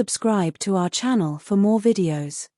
subscribe to our channel for more videos.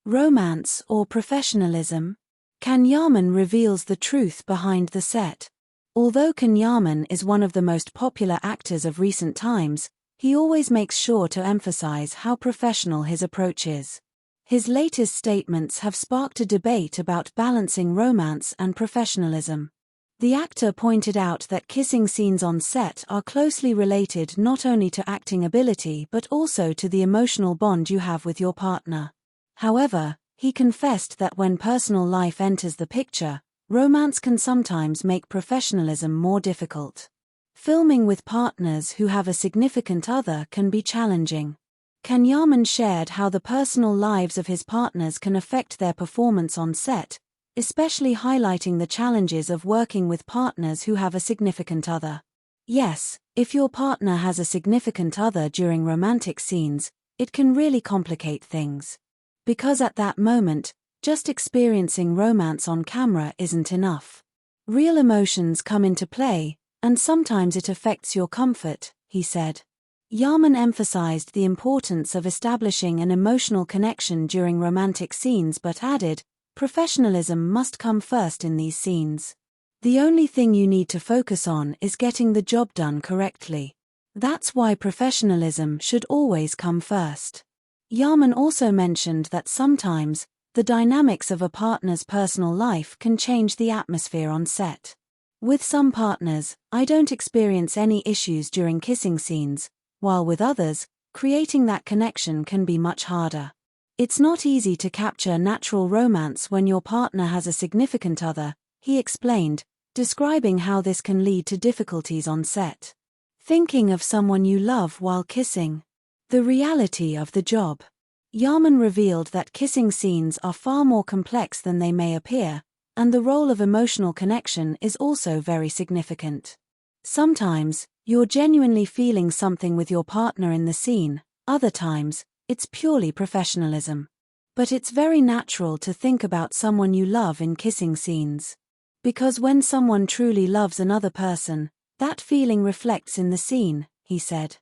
Romance or professionalism? Can Yaman reveals the truth behind the set. Although Can Yaman is one of the most popular actors of recent times, he always makes sure to emphasize how professional his approach is. His latest statements have sparked a debate about balancing romance and professionalism. The actor pointed out that kissing scenes on set are closely related not only to acting ability but also to the emotional bond you have with your partner. However, he confessed that when personal life enters the picture, romance can sometimes make professionalism more difficult. Filming with partners who have a significant other can be challenging. Can Yaman shared how the personal lives of his partners can affect their performance on set, especially highlighting the challenges of working with partners who have a significant other. Yes, if your partner has a significant other during romantic scenes, it can really complicate things. Because at that moment, just experiencing romance on camera isn't enough. Real emotions come into play, and sometimes it affects your comfort, he said. Yaman emphasized the importance of establishing an emotional connection during romantic scenes but added, professionalism must come first in these scenes. The only thing you need to focus on is getting the job done correctly. That's why professionalism should always come first. Yaman also mentioned that sometimes, the dynamics of a partner's personal life can change the atmosphere on set. With some partners, I don't experience any issues during kissing scenes, while with others, creating that connection can be much harder. It's not easy to capture natural romance when your partner has a significant other, he explained, describing how this can lead to difficulties on set. Thinking of someone you love while kissing. The reality of the job. Yaman revealed that kissing scenes are far more complex than they may appear, and the role of emotional connection is also very significant. Sometimes, you're genuinely feeling something with your partner in the scene, other times, it's purely professionalism. But it's very natural to think about someone you love in kissing scenes. Because when someone truly loves another person, that feeling reflects in the scene, he said.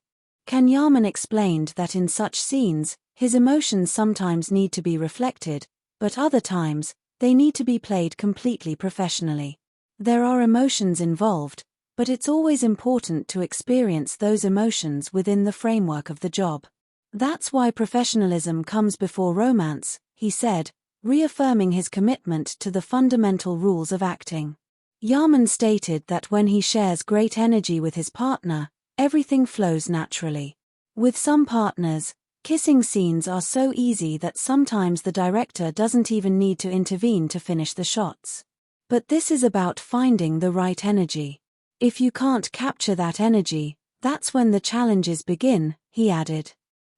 Can Yaman explained that in such scenes, his emotions sometimes need to be reflected, but other times, they need to be played completely professionally. There are emotions involved, but it's always important to experience those emotions within the framework of the job. That's why professionalism comes before romance, he said, reaffirming his commitment to the fundamental rules of acting. Yaman stated that when he shares great energy with his partner, everything flows naturally. With some partners, kissing scenes are so easy that sometimes the director doesn't even need to intervene to finish the shots. But this is about finding the right energy. If you can't capture that energy, that's when the challenges begin, he added.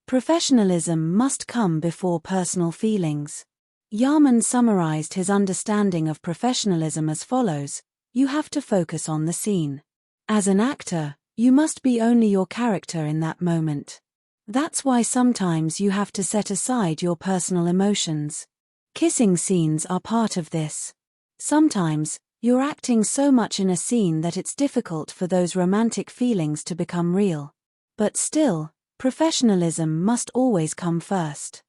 Professionalism must come before personal feelings. Yaman summarized his understanding of professionalism as follows: you have to focus on the scene. As an actor, you must be only your character in that moment. That's why sometimes you have to set aside your personal emotions. Kissing scenes are part of this. Sometimes, you're acting so much in a scene that it's difficult for those romantic feelings to become real. But still, professionalism must always come first.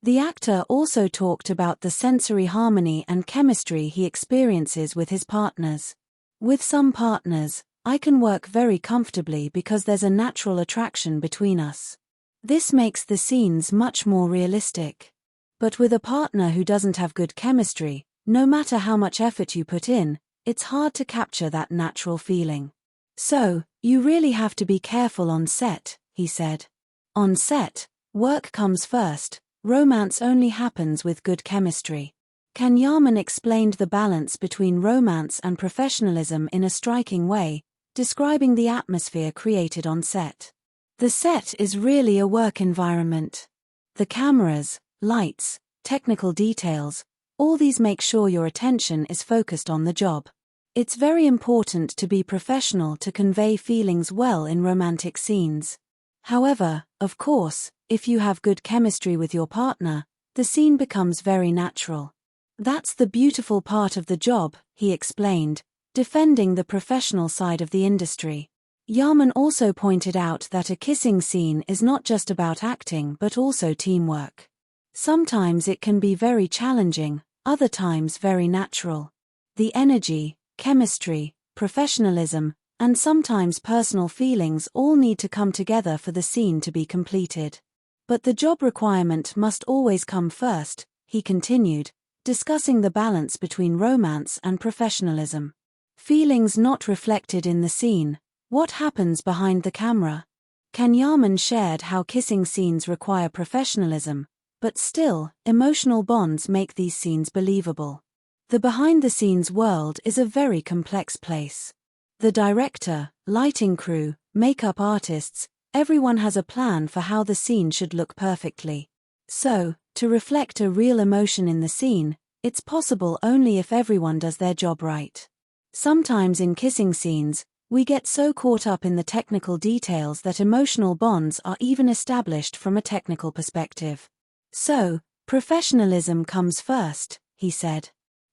The actor also talked about the sensory harmony and chemistry he experiences with his partners. With some partners, I can work very comfortably because there's a natural attraction between us. This makes the scenes much more realistic. But with a partner who doesn't have good chemistry, no matter how much effort you put in, it's hard to capture that natural feeling. So, you really have to be careful on set, he said. On set, work comes first, romance only happens with good chemistry. Can Yaman explained the balance between romance and professionalism in a striking way, describing the atmosphere created on set. The set is really a work environment. The cameras, lights, technical details, all these make sure your attention is focused on the job. It's very important to be professional to convey feelings well in romantic scenes. However, of course, if you have good chemistry with your partner, the scene becomes very natural. That's the beautiful part of the job, he explained, defending the professional side of the industry. Yaman also pointed out that a kissing scene is not just about acting but also teamwork. Sometimes it can be very challenging, other times very natural. The energy, chemistry, professionalism, and sometimes personal feelings all need to come together for the scene to be completed. But the job requirement must always come first, he continued, discussing the balance between romance and professionalism. Feelings not reflected in the scene. What happens behind the camera? Can Yaman shared how kissing scenes require professionalism, but still, emotional bonds make these scenes believable. The behind-the-scenes world is a very complex place. The director, lighting crew, makeup artists, everyone has a plan for how the scene should look perfectly. So, to reflect a real emotion in the scene, it's possible only if everyone does their job right. Sometimes in kissing scenes, we get so caught up in the technical details that emotional bonds are even established from a technical perspective. So, professionalism comes first, he said.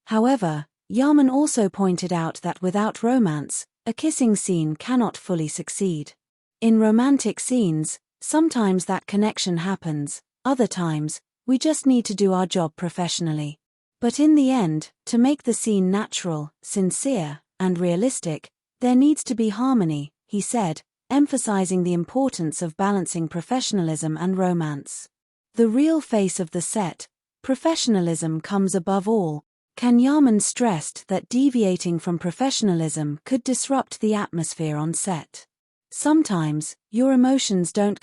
However, Yaman also pointed out that without romance, a kissing scene cannot fully succeed. In romantic scenes, sometimes that connection happens, other times, we just need to do our job professionally. But in the end, to make the scene natural, sincere, and realistic, there needs to be harmony, he said, emphasizing the importance of balancing professionalism and romance. The real face of the set, professionalism comes above all. Can Yaman stressed that deviating from professionalism could disrupt the atmosphere on set. Sometimes, your emotions don't